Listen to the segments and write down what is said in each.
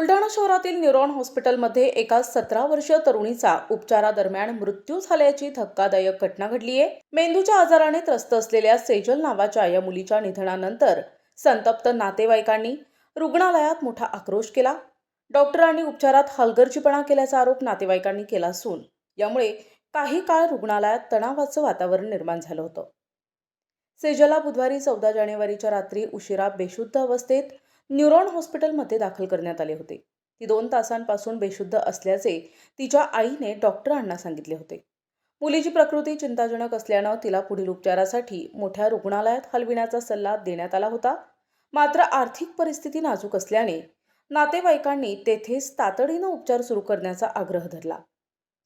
बुलढाणा शहरातील न्यूरॉन हॉस्पिटलमध्ये एका 17 वर्षीय तरुणीचा उपचारादरम्यान मृत्यू झाल्याची धक्कादायक घटना घडली आहे। मेंदूच्या आजाराने त्रस्त असलेल्या सेजल नावाच्या या मुलीच्या निधनानंतर संतप्त नातेवाईकांनी रुग्णालयात मोठा आक्रोश केला। डॉक्टरांनी उपचारात हलगर्जीपणा केल्याचा आरोप नातेवाईकांनी केला असून यामुळे काही काळ रुग्णालयात तणावाचं वातावरण निर्माण झालं होतं। सेजलला बुधवारी 14 जानेवारीच्या रात्री उशिरा बेशुद्ध अवस्थेत न्यूरॉन हॉस्पिटलमध्ये दाखल करण्यात आले होते। ती 2 तासांपासून बेशुद्ध असल्याचे तिच्या आईने डॉक्टरांना सांगितले होते। मुलीची प्रकृती चिंताजनक असल्यानं तिला पुढील उपचारासाठी मोठ्या रुग्णालयात हलविण्याचा सल्ला देण्यात आला होता। मात्र आर्थिक परिस्थिती नाजूक असल्याने नातेवाईकांनी तेथेच तातडीनं उपचार सुरू करण्याचा आग्रह धरला,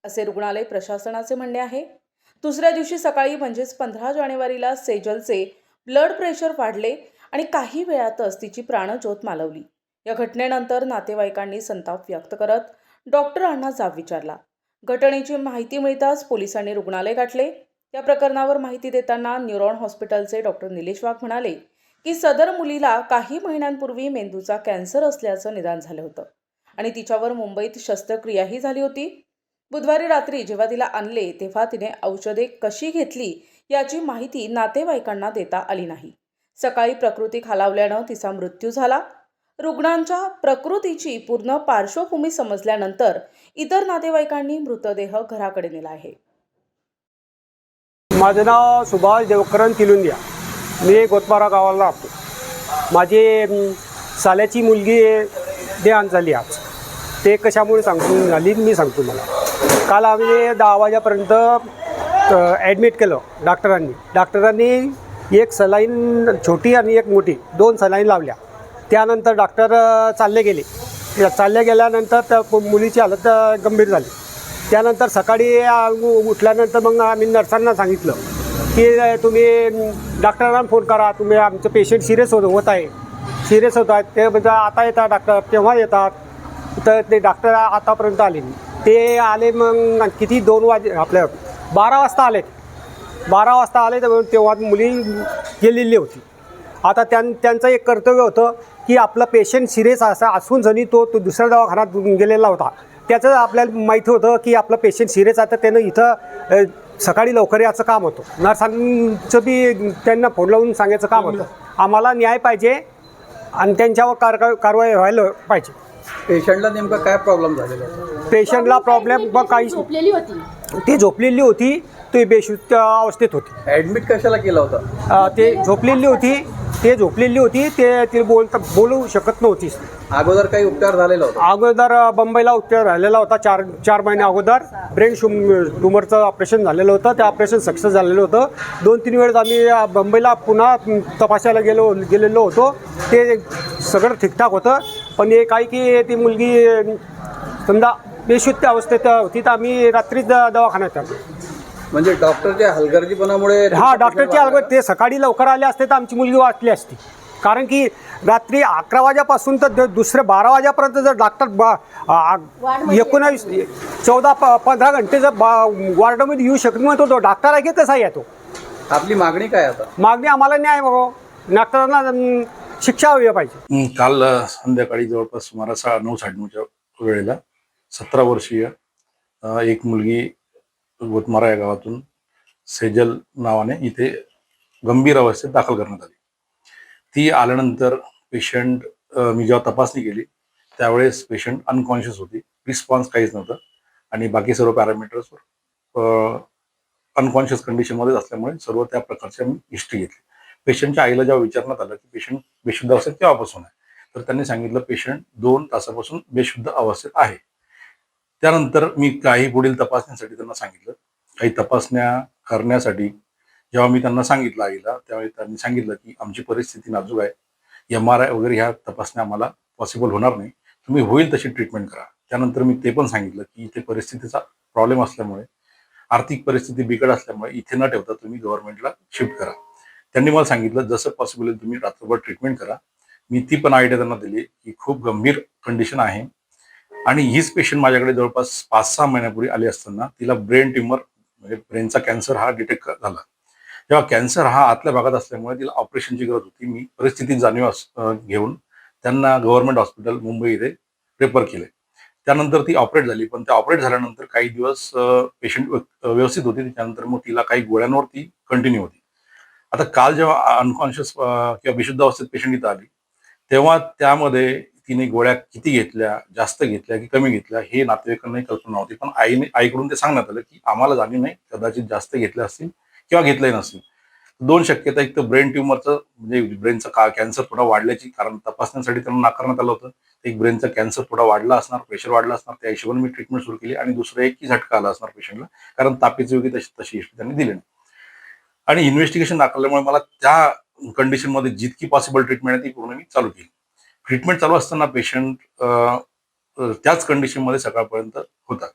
असे रुग्णालय प्रशासनाचे म्हणणे आहे। दुसऱ्या दिवशी सकाळी म्हणजेच 15 जानेवारीला सेजलचे ब्लड प्रेशर वाढले आणि काही वेळातच तिची प्राणज्योत मालवली। या घटनेनंतर नातेवाईकांनी संताप व्यक्त करत डॉक्टरांना जाब विचारला। घटनेची माहिती मिळताच पोलिसांनी रुग्णालय गाठले। या प्रकरणावर माहिती देताना न्यूरॉन हॉस्पिटलचे डॉक्टर निलेश वाघ म्हणाले की सदर मुलीला काही महिन्यांपूर्वी मेंदूचा कॅन्सर असल्याचं निदान झालं होतं आणि तिच्यावर मुंबईत शस्त्रक्रियाही झाली होती। बुधवारी रात्री जेव्हा तिला आणले तेव्हा तिने औषधे कशी घेतली याची माहिती नातेवाईकांना देता आली नाही। सकाळी प्रकृती खालावल्यानं तिचा मृत्यू झाला। रुग्णांच्या प्रकृतीची पूर्ण पार्श्वभूमी समजल्यानंतर इतर नातेवाईकांनी मृतदेह घराकडे नेला आहे। माझं नाव सुभाष देवकरण तिलुंदिया। मी गोतमारा गावाला राहतो। माझी साल्याची मुलगी देहांत झाली आज। ते कशामुळे सांगून झाली मी सांगतो मला। काल आम्ही 10 वाजेपर्यंत ॲडमिट केलं डॉक्टरांनी एक सलाईन छोटी आणि एक मोठी 2 सलाईन लावल्या। त्यानंतर डॉक्टर चालले गेल्यानंतर त्या मुलीची हालत गंभीर झाली। त्यानंतर सकाळी उठल्यानंतर मग आम्ही नर्सांना सांगितलं की तुम्ही डॉक्टरांना फोन करा, तुम्ही आमचं पेशंट सिरियस होत आहेत। ते म्हणजे आता येतात डॉक्टर, केव्हा येतात? तर ते डॉक्टर आतापर्यंत आले नाही। ते आले मग किती 2 वाजे आपल्या 12 वाजता आले। 12 वाजता आले तर तेव्हा मुली गेलेली होती। आता त्यांचं एक कर्तव्य होतं की आपला पेशंट सिरियस असून जरी तो दुसऱ्या दवाखान्यात गेलेला होता, त्याचं आपल्याला माहिती होतं की आपलं पेशंट सिरियस आहे तर त्यानं इथं सकाळी लवकर याचं काम होतं। नर्सांचं बी त्यांना फोन लावून सांगायचं काम होतं। आम्हाला न्याय पाहिजे आणि त्यांच्यावर कारवाई व्हायला पाहिजे। पेशंटला नेमका काय प्रॉब्लेम झालेला? पेशंटला प्रॉब्लेम मग काही ती झोपलेली होती, ती बेशुद्ध अवस्थेत होती। ॲडमिट कशाला केला होता? ते झोपलेली होती, ते बोलू शकत नव्हती। अगोदर काही उपचार झालेला होता? अगोदर मुंबईला उपचार झालेला होता। 4 महिने अगोदर ब्रेन ट्यूमरचं ऑपरेशन झालेलं होतं। ते ऑपरेशन सक्सेस झालेलं होतं। 2-3 वेळेस आम्ही मुंबईला पुन्हा तपासायला गेलेलो होतो। ते सगळं ठीकठाक होतं, पण हे काय की ती मुलगी समजा बेशुद्ध अवस्थेत होती तर आम्ही रात्रीच दवाखान्यात आलो। म्हणजे डॉक्टरच्या हलगर्जीपणामुळे? डॉक्टरच्या हलगर्जी, ते सकाळी लवकर आले असते तर आमची मुलगी वाचली असती। कारण की रात्री 11 वाजेपासून तर दुसरे 12 वाजेपर्यंत जर डॉक्टर 14-15 घंटे जर वॉर्डमध्ये येऊ शकत नाही तो डॉक्टर आहे की कसा येतो? आपली मागणी काय आता? मागणी आम्हाला न्याय बघो, डॉक्टरांना शिक्षा हवी पाहिजे। काल संध्याकाळी जवळपास सुमारे 9:30-9:30च्या वेळेला 17 वर्षीय एक मुलगी गोतमारा या गावातून सेजल नावाने इथे गंभीर अवस्थेत दाखल करण्यात आली। ती आल्यानंतर पेशंट मी जेव्हा तपासणी केली त्यावेळेस पेशंट अनकॉन्शियस होती, रिस्पॉन्स काहीच नव्हतं आणि बाकी सर्व पॅरामीटर्सवर अनकॉन्शियस कंडिशनमध्येच असल्यामुळे सर्व त्या प्रकारची आम्ही हिस्ट्री घेतली। पेशंटच्या आईला जेव्हा विचारण्यात आलं की पेशंट बेशुद्ध अवस्थेत केव्हापासून आहे, तर त्यांनी सांगितलं पेशंट 2 तासापासून बेशुद्ध अवस्थेत आहे। त्यानंतर मी काही पुढील तपासण्यासाठी त्यांना सांगितलं। काही तपासण्या करण्यासाठी जेव्हा मी त्यांना सांगितलं आईला, त्यावेळी त्यांनी सांगितलं की आमची परिस्थिती नाजूक आहे, MRI वगैरे ह्या तपासण्या आम्हाला पॉसिबल होणार नाही, तुम्ही होईल तशी ट्रीटमेंट करा। त्यानंतर मी ते पण सांगितलं की इथे परिस्थितीचा प्रॉब्लेम असल्यामुळे, आर्थिक परिस्थिती बिकट असल्यामुळे इथे न ठेवता तुम्ही गव्हर्नमेंटला शिफ्ट करा। त्यांनी मला सांगितलं जसं पॉसिबल आहे तुम्ही रात्रभर ट्रीटमेंट करा। मी ती पण आयडिया त्यांना दिली की खूप गंभीर कंडिशन आहे आणि हीच पेशंट माझ्याकडे जवळपास 5-6 महिन्यापूर्वी आली असताना तिला ब्रेन ट्यूमर म्हणजे ब्रेनचा कॅन्सर हा डिटेक्ट झाला। जेव्हा कॅन्सर हा आतल्या भागात असल्यामुळे तिला ऑपरेशनची गरज होती। मी परिस्थिती जाणीव घेऊन त्यांना गव्हर्नमेंट हॉस्पिटल मुंबई इथे रेफर केले. त्यानंतर ती ऑपरेट झाली, पण त्या ऑपरेट झाल्यानंतर काही दिवस पेशंट व्यवस्थित होती. त्याच्यानंतर मग तिला काही गोळ्यांवर ती कंटिन्यू होती. आता काल जेव्हा अनकॉन्शियस किंवा बेशुद्ध अवस्थेत पेशंट इथं आली, तेव्हा त्यामध्ये तिने गोळ्या किती घेतल्या, जास्त घेतल्या की कमी घेतल्या हे नातेवाईकांनाही कल्पना नव्हती. पण आईकडून ते सांगण्यात आलं की आम्हाला जाणीव नाही, कदाचित जास्त घेतल्या असतील किंवा घेतल्याही नसतील. दोन शक्यता, एक तर ब्रेन ट्युमरचं म्हणजे ब्रेनचा कॅन्सर थोडा वाढल्याची, कारण तपासण्यासाठी त्यांना नाकारण्यात आलं होतं. एक ब्रेनचा कॅन्सर थोडा वाढला असणार, प्रेशर वाढला असणार, त्या हिशोबाने मी ट्रीटमेंट सुरू केली. आणि दुसरं एक की झटका आला असणार पेशंटला, कारण तापीची योगी तशी हिस्ट्री त्यांनी दिली नाही. आणि इन्व्हेस्टिगेशन दाखवल्यामुळे मला त्या कंडिशनमध्ये जितकी पॉसिबल ट्रीटमेंट आहे ती पूर्ण मी चालू केली. ट्रीटमेंट चालू असताना पेशंट त्याच कंडिशनमध्ये सकाळपर्यंत होता.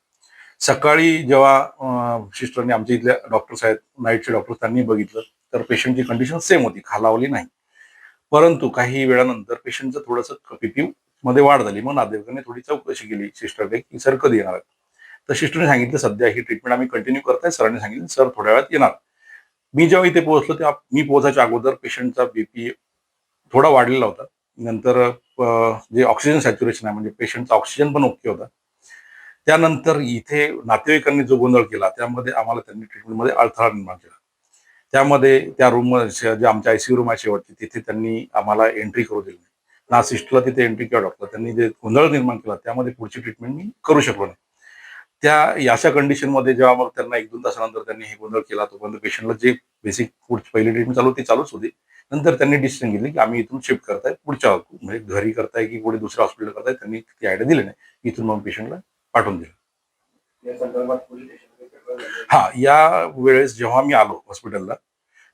सकाळी जेव्हा सिस्टरने, आमच्या इथल्या डॉक्टर्स आहेत, नाईटचे डॉक्टर, त्यांनी बघितलं तर पेशंटची कंडिशन सेम होती, खालावली नाही. परंतु काही वेळानंतर पेशंटचं थोडंसं बीपी मध्ये वाढ झाली. मग नातेवाईकांनी थोडी चौकशी केली सिस्टरकडे की सर कधी येणार आहेत. तर सिस्टरने सांगितलं सध्या ही ट्रीटमेंट आम्ही कंटिन्यू करताय. सरांनी सांगितलं सर थोड्या वेळात येणार. मी जेव्हा इथे पोहोचलो तेव्हा मी पोहोचायच्या अगोदर पेशंटचा बीपी थोडा वाढलेला होता. नंतर जे ऑक्सिजन सॅच्युरेशन आहे, म्हणजे पेशंटचा ऑक्सिजन पण ओके होता. त्यानंतर इथे नातेवाईकांनी जो गोंधळ केला त्यामध्ये आम्हाला त्यांनी ट्रीटमेंटमध्ये अडथळा निर्माण केला. त्यामध्ये त्या रूममध्ये जे आमच्या आयसीयू रूम आहे शेवटची, तिथे त्यांनी आम्हाला एंट्री करू दिली नाही. ना सिस्टरला तिथे एंट्री किंवा डॉक्टर. त्यांनी जे गोंधळ निर्माण केला त्यामध्ये पुढची ट्रीटमेंट मी करू शकलो नाही. अशा कंडिशनमध्ये जेव्हा मग त्यांना 1-2 तासानंतर त्यांनी हे गोंधळ केला, तोपर्यंत पेशंटला जे बेसिक पुढची पहिली ट्रीटमेंट चालू ती चालूच होती. नंतर त्यांनी डिसिजन घेतली की आम्ही इथून शिफ्ट करताय पुढच्या, म्हणजे घरी करताय की पुढे दुसऱ्या हॉस्पिटल करताय, त्यांनी ती आयडिया दिली नाही. इथून मग पेशंटला पाठवून दिलं. हा, या वेळेस जेव्हा मी आलो हॉस्पिटलला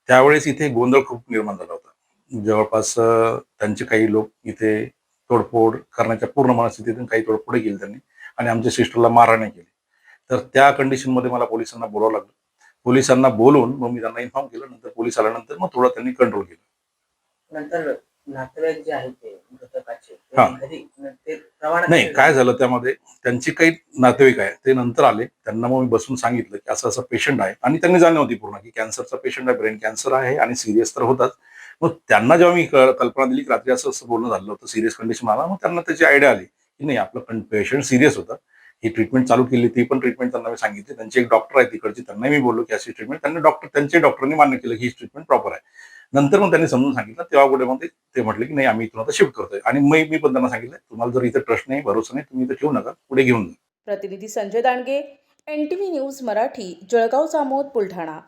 त्यावेळेस इथे गोंधळ खूप निर्माण झाला होता. जवळपास त्यांचे काही लोक इथे तोडफोड करण्याच्या पूर्ण मनस्थितीतून काही तोडफोड केली त्यांनी आणि आमच्या सिस्टरला मारहाण केली. तर त्या कंडिशनमध्ये मला पोलिसांना बोलावं लागलं. पोलिसांना बोलवून मग मी त्यांना इन्फॉर्म केलं. नंतर पोलीस आल्यानंतर मग थोडं त्यांनी कंट्रोल केलं. नंतर नातेवाईक जे आहेत ते मृतकाचे ते हा. घरी ते रवाना नाही, केले काय झालं त्यामध्ये, त्यांचे काही नातेवाईक आहे ते नंतर आले. त्यांना मग मी बसून सांगितलं की असं असं पेशंट आहे, आणि त्यांनी जाणीव होती पूर्ण की कॅन्सरचा पेशंट आहे, ब्रेन कॅन्सर आहे आणि सिरियस तर होताच. मग त्यांना जेव्हा मी कल्पना दिली की रात्री असं असं बोलणं झालं होतं, सिरियस कंडिशन आला, मग त्यांना त्याची आयडिया आली की नाही, आपलं पेशंट सिरियस होता. ही ट्रीटमेंट चालू केली. ती पण ट्रीटमेंट त्यांना मी सांगितली. त्यांचे एक डॉक्टर आहे तिकडचे, त्यांना मी बोललो की अशी ट्रीटमेंट, त्यांच्या डॉक्टरनी मान्य केलं की ही ट्रीटमेंट प्रॉपर आहे. नंतर मग त्यांनी समजून सांगितलं. तेव्हा कुठे मग ते म्हटले की नाही, आम्ही इथून आता शिफ्ट करतोय. आणि मी पण त्यांना सांगितलं, तुम्हाला जर इथे ट्रस्ट नाही, भरोसा नाही, तुम्ही इथे ठेवू नका, पुढे घेऊन जा. प्रतिनिधी संजय दांडगे, NTV न्यूज मराठी, जळगाव जामोद, बुलढाणा.